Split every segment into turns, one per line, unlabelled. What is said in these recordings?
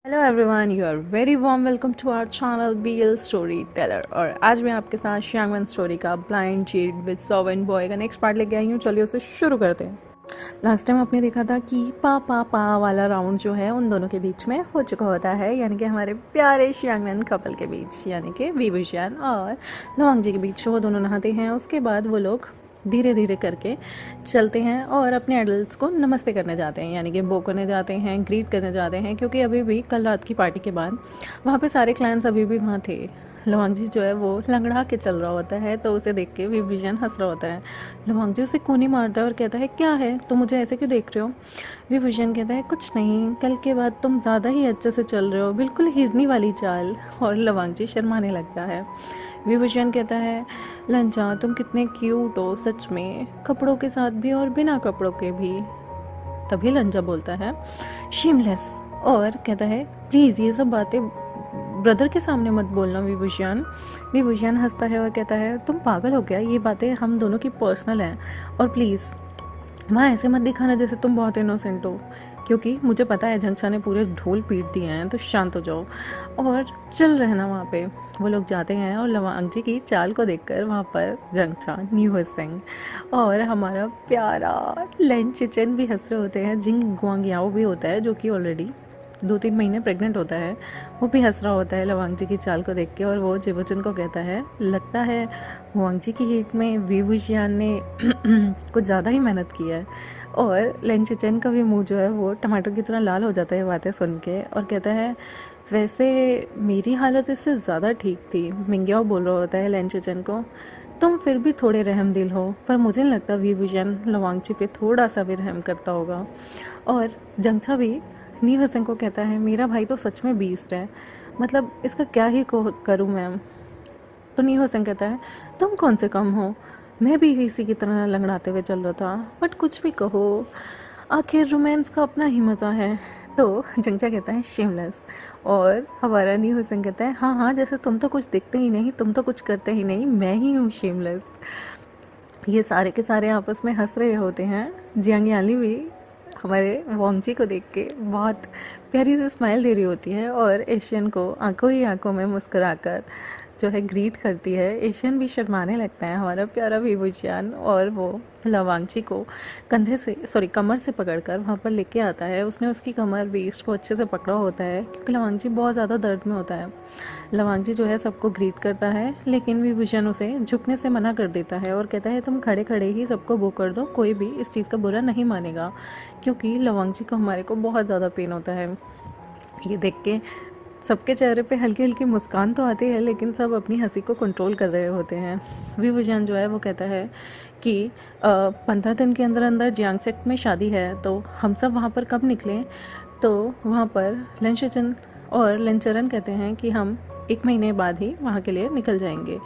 Hello everyone, you are very warm welcome to our channel BL story teller. और आज मैं आपके साथ श्यांगवन स्टोरी का blind cheat with servant boy का नेक्स्ट पार्ट लेके आई हूँ। चलिए उसे शुरू करते हैं। लास्ट टाइम आपने देखा था कि पा वाला राउंड जो है उन दोनों के बीच में हो चुका होता है, यानी कि हमारे प्यारे श्यांगवन कपल के बीच, यानी कि विभूषण और लवांग जी के बीच। वो दोनों नहाते हैं, उसके बाद वो लोग धीरे धीरे करके चलते हैं और अपने एडल्ट्स को नमस्ते करने जाते हैं, यानी कि बो करने जाते हैं, ग्रीट करने जाते हैं। क्योंकि अभी भी कल रात की पार्टी के बाद वहाँ पे सारे क्लाइंट्स अभी भी वहाँ थे। लवांग जी जो है वो लंगड़ा के चल रहा होता है, तो उसे देख के विभूषण हंस रहा होता है। लवांग जी उसे कोनी मारता है और कहता है, क्या है, तो मुझे ऐसे क्यों देख रहे हो? विभूषण कहता है, कुछ नहीं, कल के बाद तुम ज़्यादा ही अच्छे से चल रहे हो, बिल्कुल हिरनी वाली चाल। और लवांग जी शर्माने लगता है। विभूषण कहता है, लंचा तुम कितने क्यूट हो सच में, कपड़ों के साथ भी और बिना कपड़ों के भी। तभी लंचा बोलता है, शेमलेस, और कहता है, प्लीज़ ये सब बातें ब्रदर के सामने मत बोलना विभूषण। विभूषण हंसता है और कहता है, तुम पागल हो गया, ये बातें हम दोनों की पर्सनल हैं, और प्लीज़ वहाँ ऐसे मत दिखाना जैसे तुम बहुत इनोसेंट हो, क्योंकि मुझे पता है झंझा ने पूरे ढोल पीट दिए हैं, तो शांत हो जाओ और चल रहना वहाँ पे। वो लोग जाते हैं और लवांग जी की चाल को देखकर वहाँ पर झंझा, न्यू सिंह और हमारा प्यारा लेन चिचन भी हंस रहे होते हैं। जिंग गुआंगियाओ भी होता है, जो कि ऑलरेडी 2-3 महीने प्रेग्नेंट होता है, वो भी हंस रहा होता है लवांग जी की चाल को देख के। और वो जिवोचन को कहता है, लगता है हुआंग जी की हीट में विभूषण ने कुछ ज़्यादा ही मेहनत की है। और लेंचेचन का भी मुंह जो है वो टमाटर की तरह लाल हो जाता है बातें सुन के, और कहता है, वैसे मेरी हालत इससे ज़्यादा ठीक थी। मिंग्याओ बोल रहा होता है लेंचेचन को, तुम फिर भी थोड़े रहमदिल हो, पर मुझे नहीं लगता विभूषण लवांग जी पे थोड़ा सा भी रहम करता होगा। और जंगछा भी नीवा सिंह को कहता है, मेरा भाई तो सच में बीस्ट है, मतलब इसका क्या ही करूँ मैम। तो नीवा सिंह कहता है, तुम कौन से कम हो, मैं भी इसी की तरह लंगड़ाते हुए चल रहा था, बट कुछ भी कहो, आखिर रोमांस का अपना ही मज़ा है। तो जंगचा कहता है, शेमलेस। और हमारा नीवा सिंह कहता है, हाँ हाँ, जैसे तुम तो कुछ दिखते ही नहीं, तुम तो कुछ करते ही नहीं, मैं ही हूँ शेमलेस। ये सारे के सारे आपस में हंस रहे होते हैं। जियांग याली भी हमारे वोंगजी को देख के बहुत प्यारी सी स्माइल दे रही होती है और एशियन को आंखों ही आंखों में मुस्कुराकर जो है ग्रीट करती है। एशियन भी शर्माने लगता है हमारा प्यारा विभूषण, और वो लवांगची को कमर से पकड़कर वहाँ पर लेके आता है। उसने उसकी कमर वेस्ट को अच्छे से पकड़ा होता है, क्योंकि लवांगची बहुत ज़्यादा दर्द में होता है। लवांगची जो है सबको ग्रीट करता है, लेकिन विभूषण उसे झुकने से मना कर देता है और कहता है, तुम खड़े खड़े ही सबको वो कर दो, कोई भी इस चीज़ का बुरा नहीं मानेगा। क्योंकि लवांगची को हमारे को बहुत ज़्यादा पेन होता है। ये देख के सबके चेहरे पे हल्की हल्की मुस्कान तो आती है, लेकिन सब अपनी हंसी को कंट्रोल कर रहे होते हैं। विभूषण जो है वो कहता है कि 15 दिन के अंदर अंदर जियांगसेट में शादी है, तो हम सब वहाँ पर कब निकलें? तो वहाँ पर लेंशचन और लेंचरन कहते हैं कि हम 1 महीने बाद ही वहाँ के लिए निकल जाएंगे,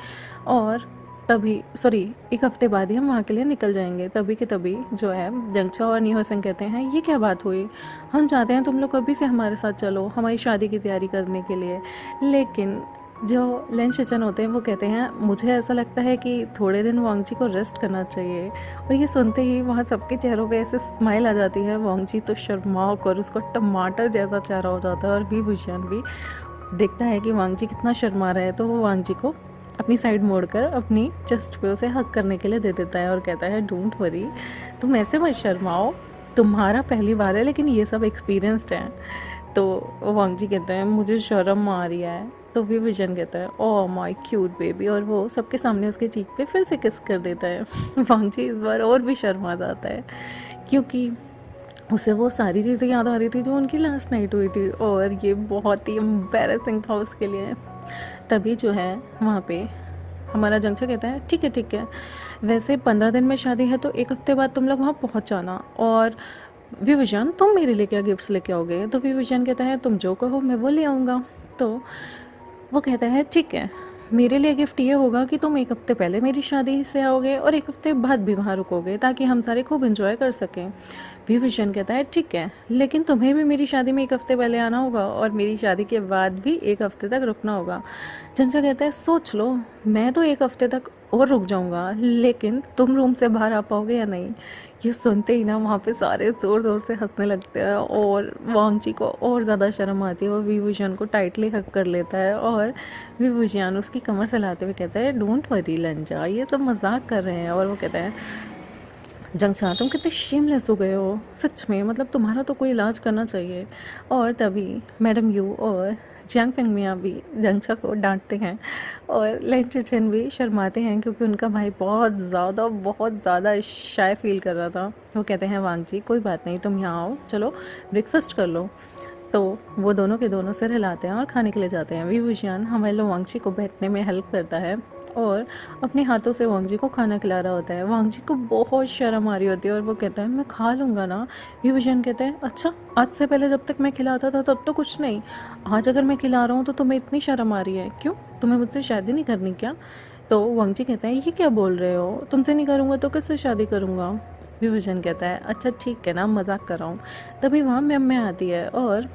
और एक हफ्ते बाद ही हम वहाँ के लिए निकल जाएंगे। तभी के तभी जो है जंगचा और नीहो सिंह कहते हैं, ये क्या बात हुई, हम चाहते हैं तुम लोग अभी से हमारे साथ चलो हमारी शादी की तैयारी करने के लिए। लेकिन जो लेन शेचन होते हैं वो कहते हैं, मुझे ऐसा लगता है कि थोड़े दिन वांगजी को रेस्ट करना चाहिए। और ये सुनते ही वहाँ सबके चेहरों पे ऐसे स्माइल आ जाती है। वांगजी तो शर्मा कर उसको टमाटर जैसा चेहरा हो जाता है, और विभूषण भी देखता है कि वांगजी कितना शर्मा रहा है, तो वो वांगजी को अपनी साइड मोड़कर अपनी चेस्ट पे उसे हक करने के लिए दे देता है और कहता है, डोंट वरी, तुम ऐसे मत शर्माओ, तुम्हारा पहली बार है, लेकिन ये सब एक्सपीरियंसड हैं। तो वांगजी कहता है, मुझे शर्म आ रही है। तो विभूषण कहता है, ओह माय क्यूट बेबी, और वो सबके सामने उसके चीक पे फिर से किस कर देता है। वांगजी इस बार और भी शर्मा जाता है, क्योंकि उसे वो सारी चीज़ें याद आ रही थी जो उनकी लास्ट नाइट हुई थी, और ये बहुत ही एम्बैरेसिंग था उसके लिए। तभी जो है वहाँ पे हमारा जंगचा कहता है, ठीक है, वैसे 15 दिन में शादी है, तो 1 हफ्ते बाद तुम लोग वहाँ पहुँच जाना। और विभूषण, तुम मेरे लिए क्या गिफ्ट्स लेके आओगे? तो विभूषण कहता है, तुम जो कहो मैं वो ले आऊँगा। तो वो कहता है, ठीक है, मेरे लिए गिफ्ट ये होगा कि तुम 1 हफ्ते पहले मेरी शादी से आओगे और 1 हफ्ते बाद भी वहाँ रुकोगे, ताकि हम सारे खूब एंजॉय कर सकें। विभूषण कहता है, ठीक है, लेकिन तुम्हें भी मेरी शादी में 1 हफ्ते पहले आना होगा, और मेरी शादी के बाद भी 1 हफ्ते तक रुकना होगा। झंझा कहता है, सोच लो, मैं तो 1 हफ्ते तक और रुक जाऊँगा, लेकिन तुम रूम से बाहर आ पाओगे या नहीं? ये सुनते ही ना वहाँ पे सारे ज़ोर ज़ोर से हंसने लगते हैं और वांगची को और ज़्यादा शर्म आती है। वो विभूषण को टाइटली हक कर लेता है और विभूषण उसकी कमर से लाते हुए कहता है डोंट वरी लंजा, ये सब मजाक कर रहे हैं। और वो कहता है जंगछा तुम कितने शेमलेस हो गए हो सच में, मतलब तुम्हारा तो कोई इलाज करना चाहिए। और तभी मैडम यू और जियांग फेंग मियाँ भी जंगछा को डांटते हैं और लेन चेचन भी शर्माते हैं क्योंकि उनका भाई बहुत ज़्यादा शाय फील कर रहा था। वो कहते हैं वांगजी कोई बात नहीं, तुम यहाँ आओ, चलो ब्रेकफास्ट कर लो। तो वो दोनों के दोनों सिर हिलाते हैं और खाने के लिए जाते हैं। विभूषण हमारे वांगजी को बैठने में हेल्प करता है और अपने हाथों से वांगजी को खाना खिला रहा होता है। वांगजी को बहुत शर्म आ रही होती है और वो कहता है मैं खा लूँगा ना। विभूषण कहते हैं अच्छा, आज से पहले जब तक मैं खिलाता था तब तो कुछ नहीं, आज अगर मैं खिला रहा हूँ तो तुम्हें इतनी शर्म आ रही है, क्यों तुम्हें मुझसे शादी नहीं करनी क्या? तो वांगजी कहते हैं ये क्या बोल रहे हो, तुमसे नहीं करूँगा तो किससे शादी करूँगा? विभूषण कहता है अच्छा ठीक है ना, मजाक कर रहा हूँ। तभी वहाँ मैं आती है और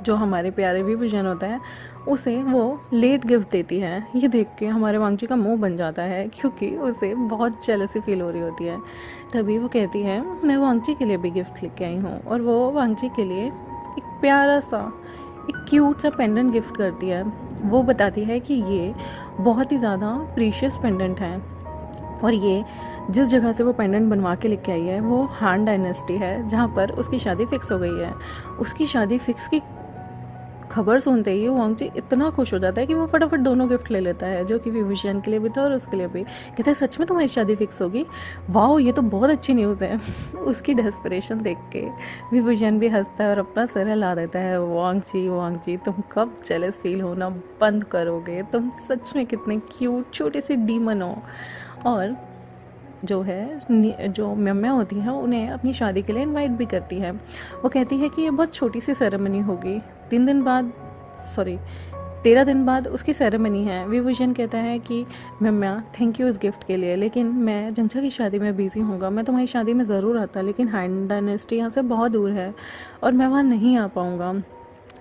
जो हमारे प्यारे विभूषण होता है उसे वो लेट गिफ्ट देती है। ये देख के हमारे वांगजी का मुंह बन जाता है क्योंकि उसे बहुत जेलसी फील हो रही होती है। तभी वो कहती है मैं वांगजी के लिए भी गिफ्ट लेके आई हूँ और वो वांगजी के लिए एक प्यारा सा एक क्यूट सा पेंडेंट गिफ्ट करती है। वो बताती है कि ये बहुत ही ज़्यादा प्रीशियस पेंडेंट है और ये जिस जगह से वो पेंडेंट बनवा के लेके आई है वो हान डायनेस्टी है जहाँ पर उसकी शादी फिक्स हो गई है। उसकी शादी फिक्स की खबर सुनते ही वांगजी इतना खुश हो जाता है कि वो फटाफट दोनों गिफ्ट ले लेता है, जो कि विभूषण के लिए भी था और उसके लिए भी। कहता है सच में तुम्हारी शादी फिक्स होगी, वाह ये तो बहुत अच्छी न्यूज़ है। उसकी डेस्परेशन देख के विभूषण भी हंसता है और अपना सिर हिला देता है। वांगजी तुम कब जेलस फील होना बंद करोगे, तुम सच में कितने क्यूट छोटे से डीमन हो। और जो म्या होती है उन्हें अपनी शादी के लिए इनवाइट भी करती है। वो कहती है कि ये बहुत छोटी सी सेरेमनी होगी, 13 दिन बाद उसकी सेरेमनी है। विभूषण कहता है कि म्या थैंक यू इस गिफ्ट के लिए, लेकिन मैं जंगछा की शादी में बिजी हूँगा, मैं तुम्हारी शादी में ज़रूर आता, लेकिन हान डायनेस्टी यहाँ से बहुत दूर है और मैं वहाँ नहीं आ पाऊँगा।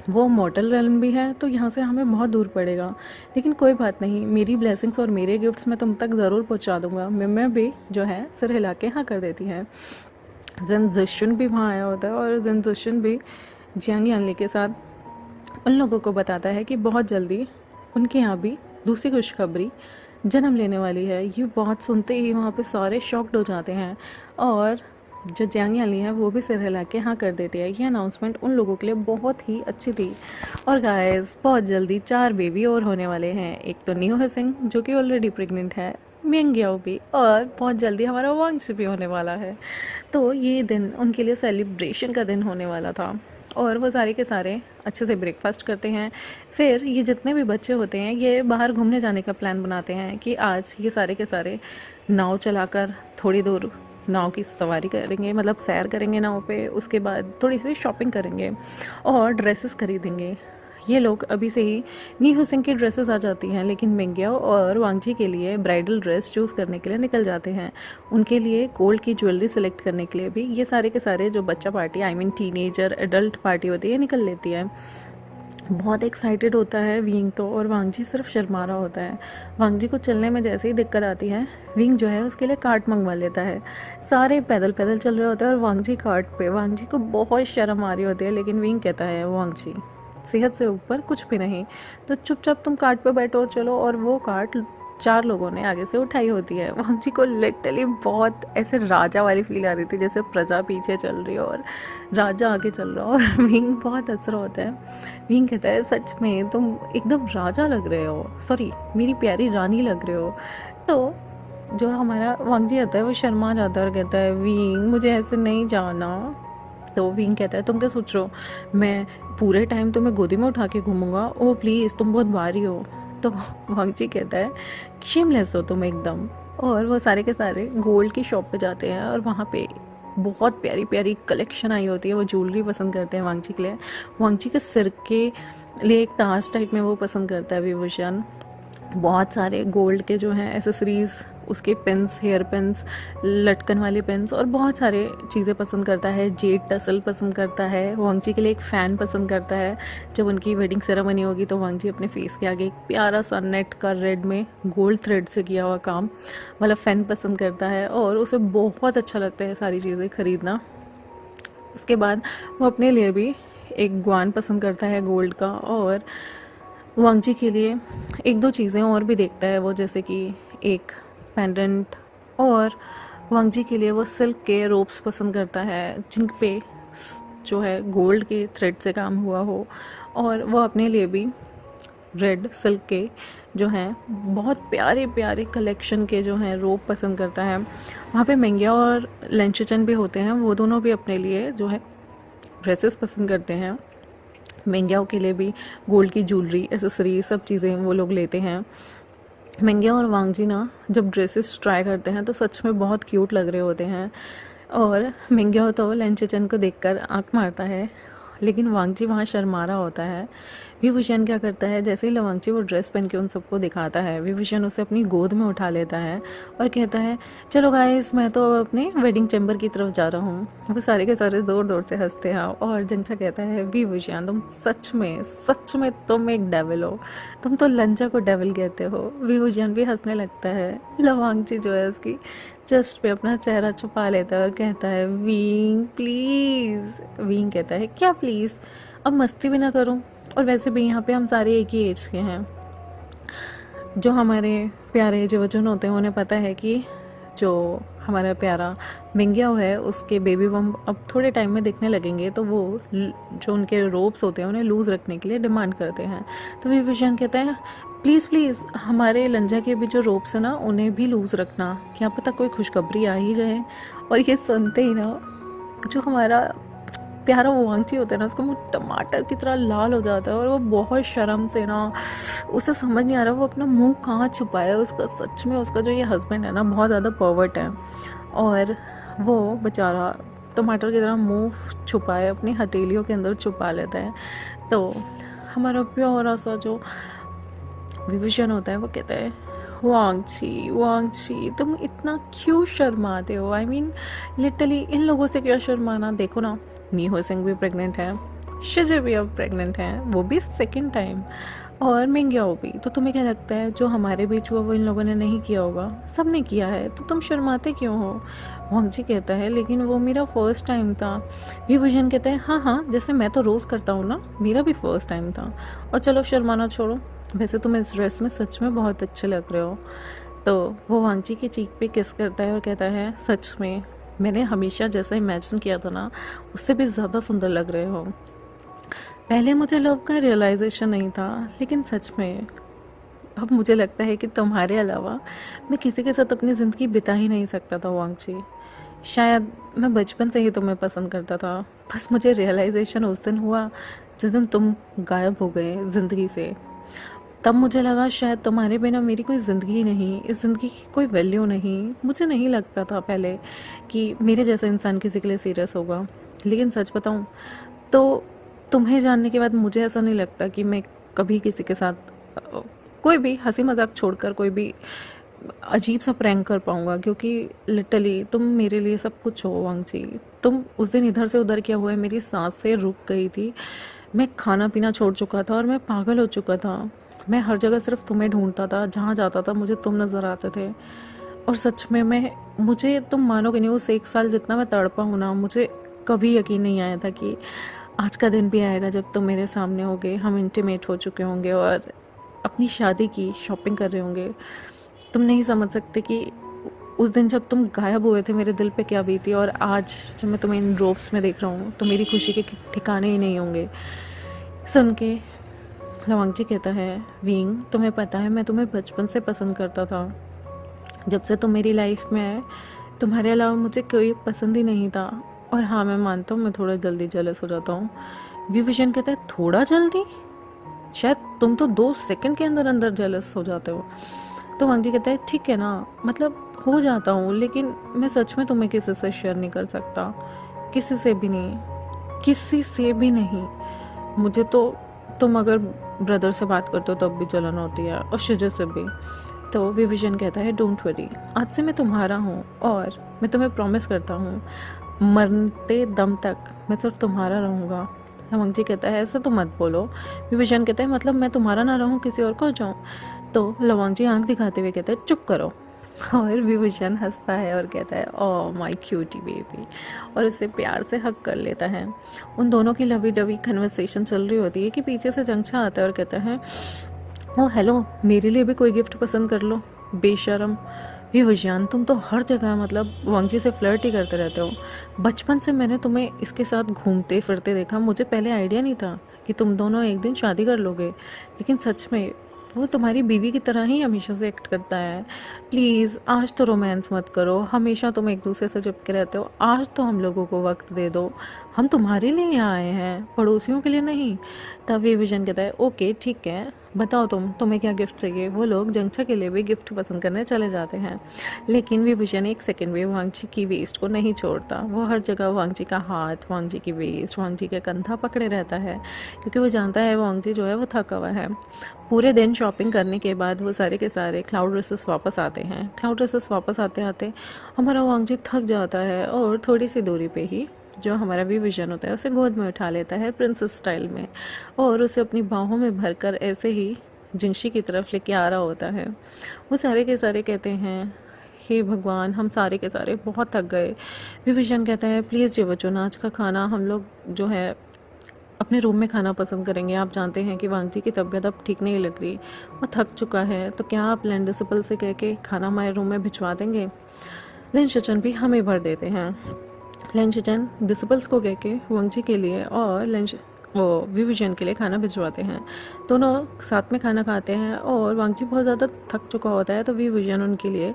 वो मॉर्टल रेल्म भी है तो यहाँ से हमें बहुत दूर पड़ेगा, लेकिन कोई बात नहीं, मेरी ब्लेसिंग्स और मेरे गिफ्ट्स मैं तुम तक ज़रूर पहुँचा दूँगा। मैं भी जो है सिर हिला के हाँ कर देती है। जिन जिशन भी वहाँ आया होता है और जिन जिशन भी जियांग यानली के साथ उन लोगों को बताता है कि बहुत जल्दी उनके यहाँ भी दूसरी खुशखबरी जन्म लेने वाली है। ये बात सुनते ही वहाँ पे सारे शॉक्ड हो जाते हैं और जो जियांग यानली है वो भी सिर हिला के हाँ कर देती है। ये अनाउंसमेंट उन लोगों के लिए बहुत ही अच्छी थी। और गाइस बहुत जल्दी 4 बेबी और होने वाले हैं। एक तो न्यू हसिंग जो कि ऑलरेडी प्रेग्नेंट है, मिंग्याओ भी, और बहुत जल्दी हमारा वांगजी भी होने वाला है। तो ये दिन उनके लिए सेलिब्रेशन का दिन होने वाला था और वो सारे के सारे अच्छे से ब्रेकफास्ट करते हैं। फिर ये जितने भी बच्चे होते हैं ये बाहर घूमने जाने का प्लान बनाते हैं कि आज ये सारे के सारे नाव चलाकर थोड़ी दूर नाव की सवारी करेंगे, मतलब सैर करेंगे नाव पे। उसके बाद थोड़ी सी शॉपिंग करेंगे और ड्रेसेस खरीदेंगे। ये लोग अभी से ही नी हुसिंग की ड्रेसेस आ जाती हैं, लेकिन मिंग्याओ और वांगजी के लिए ब्राइडल ड्रेस चूज़ करने के लिए निकल जाते हैं। उनके लिए गोल्ड की ज्वेलरी सेलेक्ट करने के लिए भी ये सारे के सारे जो बच्चा पार्टी टीनेजर एडल्ट पार्टी होती है निकल लेती है। बहुत एक्साइटेड होता है विंग तो, और वांगजी सिर्फ शर्मा रहा होता है। वांगजी को चलने में जैसे ही दिक्कत आती है विंग जो है उसके लिए कार्ट मंगवा लेता है। सारे पैदल पैदल चल रहे होते हैं और वांगजी कार्ट पे। वांगजी को बहुत शर्म आ रही होती है, लेकिन विंग कहता है वांगजी सेहत से ऊपर कुछ भी नहीं, तो चुपचाप तुम कार्ट पे बैठो और चलो। और वो कार्ट 4 लोगों ने आगे से उठाई होती है। वांगजी को लिटरली बहुत ऐसे राजा वाली फील आ रही थी, जैसे प्रजा पीछे चल रही हो और राजा आगे चल रहा हो। और विंग बहुत हंस रहा होता है। विंग कहता है सच में तुम एकदम राजा लग रहे हो, सॉरी मेरी प्यारी रानी लग रहे हो। तो जो हमारा वांगजी आता है वो शर्मा जाता है और कहता है विंग मुझे ऐसे नहीं जाना। तो विंग कहता है तुम क्या सोच रहे हो, मैं पूरे टाइम तुम्हें गोदी में उठा के घूमूंगा, ओ प्लीज़ तुम बहुत भारी हो। तो वांगजी कहता है शेमलेस हो तुम एकदम। और वो सारे के सारे गोल्ड की शॉप पे जाते हैं और वहाँ पे बहुत प्यारी प्यारी कलेक्शन आई होती है। वो ज्वेलरी पसंद करते हैं वांगजी के लिए। वांगजी के सिर के लिए एक ताज टाइप में वो पसंद करता है विभूषण। बहुत सारे गोल्ड के जो हैं एसेसरीज़ उसके पेन्स, हेयर पेन्स, लटकन वाले पेन्स और बहुत सारे चीज़ें पसंद करता है। जेड टसल पसंद करता है। वांगजी के लिए एक फ़ैन पसंद करता है। जब उनकी वेडिंग सेरेमनी होगी तो वांगजी अपने फेस के आगे एक प्यारा सा नेट का रेड में गोल्ड थ्रेड से किया हुआ काम वाला फ़ैन पसंद करता है और उसे बहुत अच्छा लगता है सारी चीज़ें खरीदना। उसके बाद वो अपने लिए भी एक ग्वान पसंद करता है गोल्ड का, और वांगजी के लिए एक दो चीज़ें और भी देखता है वो, जैसे कि एक पेंडेंट, और वांगजी के लिए वो सिल्क के रोप्स पसंद करता है जिन पे जो है गोल्ड के थ्रेड से काम हुआ हो। और वो अपने लिए भी रेड सिल्क के जो हैं बहुत प्यारे प्यारे कलेक्शन के जो हैं रोप पसंद करता है। वहाँ पे मेंग्या और लेंचुचन भी होते हैं, वो दोनों भी अपने लिए जो है ड्रेसेस पसंद करते हैं। मेंग्याओं के लिए भी गोल्ड की ज्वेलरी, एसेसरी, सब चीज़ें वो लोग लेते हैं। मेंग्या और वांगजी ना जब ड्रेसेस ट्राई करते हैं तो सच में बहुत क्यूट लग रहे होते हैं, और मेंग्या तो लेंचुचन को देखकर आंख मारता है, लेकिन वांगजी वहाँ शर्मा रहा होता है। विभूषण क्या करता है, जैसे ही वांगजी वो ड्रेस पहन के उन सबको दिखाता है, विभूषण उसे अपनी गोद में उठा लेता है और कहता है चलो गाइस, मैं तो अपने वेडिंग चैम्बर की तरफ जा रहा हूँ। वो सारे के सारे ज़ोर ज़ोर से हंसते हैं और जंचा कहता है विभूषण तुम सच में तुम एक डेविल हो, तुम तो लंजा को डेविल कहते हो। विभूषण भी हंसने लगता है। वांगजी जो है उसकी चेस्ट पे अपना चेहरा छुपा लेता है और कहता है वींग प्लीज़। वींग कहता है क्या प्लीज़, अब मस्ती भी ना करूं, और वैसे भी यहाँ पे हम सारे एक ही एज के हैं। जो हमारे प्यारे युवजन होते हैं उन्हें पता है कि जो हमारा प्यारा मेंग्या है उसके बेबी बम अब थोड़े टाइम में दिखने लगेंगे, तो वो जो उनके रोप्स होते हैं उन्हें लूज़ रखने के लिए डिमांड करते हैं। तो विभूषण कहता है प्लीज़ हमारे लंजा के भी जो रोप्स हैं ना उन्हें भी लूज़ रखना, क्या पता कोई खुशखबरी आ ही जाए। और ये सुनते ही ना जो हमारा प्यारा वो वांगजी होता है ना, उसका मुँह टमाटर की तरह लाल हो जाता है और वो बहुत शर्म से ना, उसे समझ नहीं आ रहा वो अपना मुंह कहाँ छुपाया। उसका सच में उसका जो ये हस्बैंड है ना बहुत ज़्यादा पर्वर्ट है, और वो बेचारा टमाटर की तरह मुंह छुपाए अपनी हथेलियों के अंदर छुपा लेता है। तो हमारा प्यारा सा जो विभूषण होता है वो कहता है वांगजी तुम इतना क्यों शर्माते हो, आई मीन लिटरली इन लोगों से क्या शर्माना। देखो ना, नीहो सिंह भी प्रेग्नेंट है, शिजे भी अब प्रेग्नेंट है, वो भी सेकंड टाइम, और मेंग्याओ भी। तो तुम्हें क्या लगता है जो हमारे बीच हुआ वो इन लोगों ने नहीं किया होगा? सब ने किया है, तो तुम शर्माते क्यों हो? वांगजी कहता है लेकिन वो मेरा फर्स्ट टाइम था। विभूषण कहता है हाँ जैसे मैं तो रोज़ करता हूँ ना, मेरा भी फर्स्ट टाइम था। और चलो शर्माना छोड़ो, वैसे तुम इस ड्रेस में सच में बहुत अच्छे लग रहे हो। तो वो वांगजी की चीख पे किस करता है और कहता है सच में मैंने हमेशा जैसा इमेजिन किया था ना उससे भी ज़्यादा सुंदर लग रहे हो। पहले मुझे लव का रियलाइजेशन नहीं था, लेकिन सच में अब मुझे लगता है कि तुम्हारे अलावा मैं किसी के साथ अपनी ज़िंदगी बिता ही नहीं सकता था वांगजी। शायद मैं बचपन से ही तुम्हें पसंद करता था, बस मुझे रियलाइजेशन उस दिन हुआ जिस दिन तुम गायब हो गए ज़िंदगी से। तब मुझे लगा शायद तुम्हारे बिना मेरी कोई ज़िंदगी ही नहीं, इस ज़िंदगी की कोई वैल्यू नहीं। मुझे नहीं लगता था पहले कि मेरे जैसा इंसान किसी के लिए सीरियस होगा, लेकिन सच बताऊं तो तुम्हें जानने के बाद मुझे ऐसा नहीं लगता कि मैं कभी किसी के साथ कोई भी हंसी मजाक छोड़कर कोई भी अजीब सा प्रैंक कर पाऊँगा, क्योंकि लिटरली तुम मेरे लिए सब कुछ हो वांगजी। तुम उस दिन इधर से उधर किया हुआ है, मेरी सांसें रुक गई थी, मैं खाना पीना छोड़ चुका था और मैं पागल हो चुका था। मैं हर जगह सिर्फ तुम्हें ढूंढता था, जहाँ जाता था मुझे तुम नज़र आते थे। और सच में मुझे तुम मानोगे नहीं, उस 1 साल जितना मैं तड़पा हूँ ना, मुझे कभी यकीन नहीं आया था कि आज का दिन भी आएगा जब तुम मेरे सामने होगे, हम इंटीमेट हो चुके होंगे और अपनी शादी की शॉपिंग कर रहे होंगे। तुम नहीं समझ सकते कि उस दिन जब तुम गायब हुए थे मेरे दिल पे क्या बीती, और आज जब मैं तुम्हें इन ड्रॉप्स में देख रहा हूँ तो मेरी खुशी के ठिकाने ही नहीं होंगे। सुन के वांगजी कहता है विंग तुम्हें पता है मैं तुम्हें बचपन से पसंद करता था, जब से तुम मेरी लाइफ में आए तुम्हारे अलावा मुझे कोई पसंद ही नहीं था। और हाँ मैं मानता हूँ मैं थोड़ा जल्दी जेलस हो जाता हूँ। विभूषण कहता है थोड़ा जल्दी? शायद तुम तो 2 सेकंड के अंदर अंदर जेलस हो जाते हो। तो वांगजी कहता है ठीक है ना, मतलब हो जाता हूँ, लेकिन मैं सच में तुम्हें किसी से शेयर नहीं कर सकता, किसी से भी नहीं, किसी से भी नहीं। मुझे तो तुम अगर ब्रदर से बात करते हो तब भी जलन होती है, और शिजे से भी। तो विविजन कहता है डोंट वरी, आज से मैं तुम्हारा हूँ और मैं तुम्हें प्रॉमिस करता हूँ मरते दम तक मैं सिर्फ तुम्हारा रहूँगा। लवंग जी कहता है ऐसा तो मत बोलो। विविजन कहता है मतलब मैं तुम्हारा ना रहूँ किसी और को हो जाऊँ। तो लवंग जी आंख दिखाते हुए कहते हैं चुप करो। और विभूषण हंसता है और कहता है ओह माय क्यूटी बेबी, और उसे प्यार से हक कर लेता है। उन दोनों की लवी डवी कन्वर्सेशन चल रही होती है कि पीछे से जंगछा आता है और कहता है ओह हेलो, मेरे लिए भी कोई गिफ्ट पसंद कर लो बेशरम। विभूषण तुम तो हर जगह मतलब वांगजी से फ्लर्ट ही करते रहते हो। बचपन से मैंने तुम्हें इसके साथ घूमते फिरते देखा, मुझे पहले आइडिया नहीं था कि तुम दोनों एक दिन शादी कर लोगे, लेकिन सच में वो तुम्हारी बीवी की तरह ही हमेशा से एक्ट करता है। प्लीज़ आज तो रोमांस मत करो, हमेशा तुम एक दूसरे से चिपके रहते हो, आज तो हम लोगों को वक्त दे दो, हम तुम्हारे लिए यहाँ आए हैं, पड़ोसियों के लिए नहीं। तब ये विजन कहता है ओके ठीक है, बताओ तुम्हें क्या गिफ्ट चाहिए। वो लोग जंगछा के लिए भी गिफ्ट पसंद करने चले जाते हैं, लेकिन विभूषण एक सेकंड भी वांगजी की वेस्ट को नहीं छोड़ता। वो हर जगह वांगजी का हाथ, वांगजी की वेस्ट, वांगजी के कंधा पकड़े रहता है, क्योंकि वो जानता है वांगजी जो है वो थका हुआ है। पूरे दिन शॉपिंग करने के बाद वो सारे के सारे क्लाउड ड्रेसेस वापस आते हैं। क्लाउड ड्रेसेस वापस आते आते हमारा वांगजी थक जाता है और थोड़ी सी दूरी पे ही जो हमारा विभूषण होता है उसे गोद में उठा लेता है प्रिंसेस स्टाइल में, और उसे अपनी बाहों में भरकर ऐसे ही जिंगशी की तरफ लेके आ रहा होता है। वो सारे के सारे कहते हैं हे भगवान, हम सारे के सारे बहुत थक गए। विभूषण कहता है प्लीज़ जी बच्चों, आज का खाना हम लोग जो है अपने रूम में खाना पसंद करेंगे। आप जानते हैं कि वांगजी की तबीयत अब ठीक नहीं लग रही, वो थक चुका है, तो क्या आप लैंडसिपल से कह के खाना हमारे रूम में भिजवा देंगे। लिनशिचन भी हमें भर देते हैं। लिनशिचन डिसिपल्स को कह के वांगजी के लिए और वो विभूषण के लिए खाना भिजवाते हैं। दोनों साथ में खाना खाते हैं और वांगजी बहुत ज़्यादा थक चुका होता है, तो विभूषण उनके लिए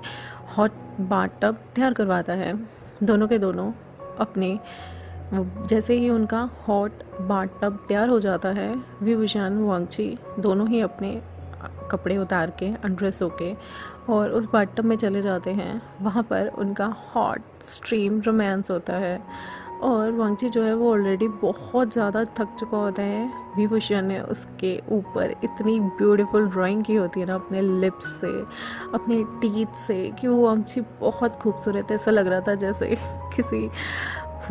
हॉट बाथ टब तैयार करवाता है। दोनों के दोनों अपने जैसे ही उनका हॉट बाथ टब तैयार हो जाता है, विभूषण वांगजी दोनों ही अपने कपड़े उतार के अनड्रेस होके और उस बाथ टब में चले जाते हैं। वहाँ पर उनका हॉट स्ट्रीम रोमांस होता है और वांगजी जो है वो ऑलरेडी बहुत ज़्यादा थक चुका होता है। विभूषण ने उसके ऊपर इतनी ब्यूटीफुल ड्राइंग की होती है ना अपने लिप्स से, अपने टीथ से, कि वो वांगजी बहुत खूबसूरत है। ऐसा लग रहा था जैसे किसी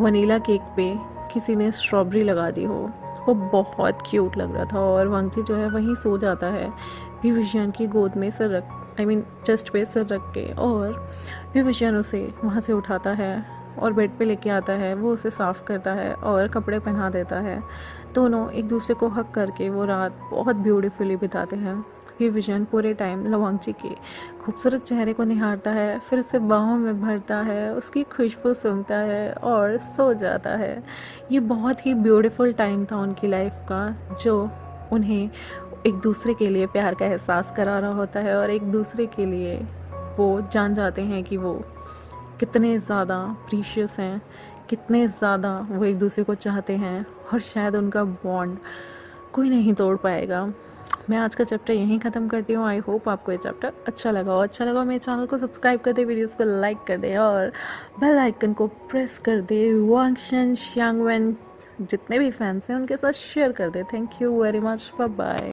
वनीला केक पे किसी ने स्ट्रॉबेरी लगा दी हो। वो बहुत क्यूट लग रहा था और वांगजी जो है वहीं सो जाता है विभूषण की गोद में सिर रख चेस्ट पे सिर रख के, और विभूषण उसे वहाँ से उठाता है और बेड पे लेके आता है। वो उसे साफ़ करता है और कपड़े पहना देता है। दोनों एक दूसरे को हक करके वो रात बहुत ब्यूटीफुली बिताते हैं। विभूषण पूरे टाइम लवंगजी के खूबसूरत चेहरे को निहारता है, फिर उसे बाहों में भरता है, उसकी खुशबू सूंघता है और सो जाता है। ये बहुत ही ब्यूटीफुल टाइम था उनकी लाइफ का, जो उन्हें एक दूसरे के लिए प्यार का एहसास करा रहा होता है और एक दूसरे के लिए वो जान जाते हैं कि वो कितने ज़्यादा प्रीशियस हैं, कितने ज़्यादा वो एक दूसरे को चाहते हैं, और शायद उनका बॉन्ड कोई नहीं तोड़ पाएगा। मैं आज का चैप्टर यहीं ख़त्म करती हूँ। आई होप आपको ये चैप्टर अच्छा लगा मेरे चैनल को सब्सक्राइब कर दे, वीडियोस को लाइक कर दे और बेल आइकन को प्रेस कर दे। वांगशन, श्यांगवेन जितने भी फैंस हैं उनके साथ शेयर कर दे। Thank you very much, bye bye.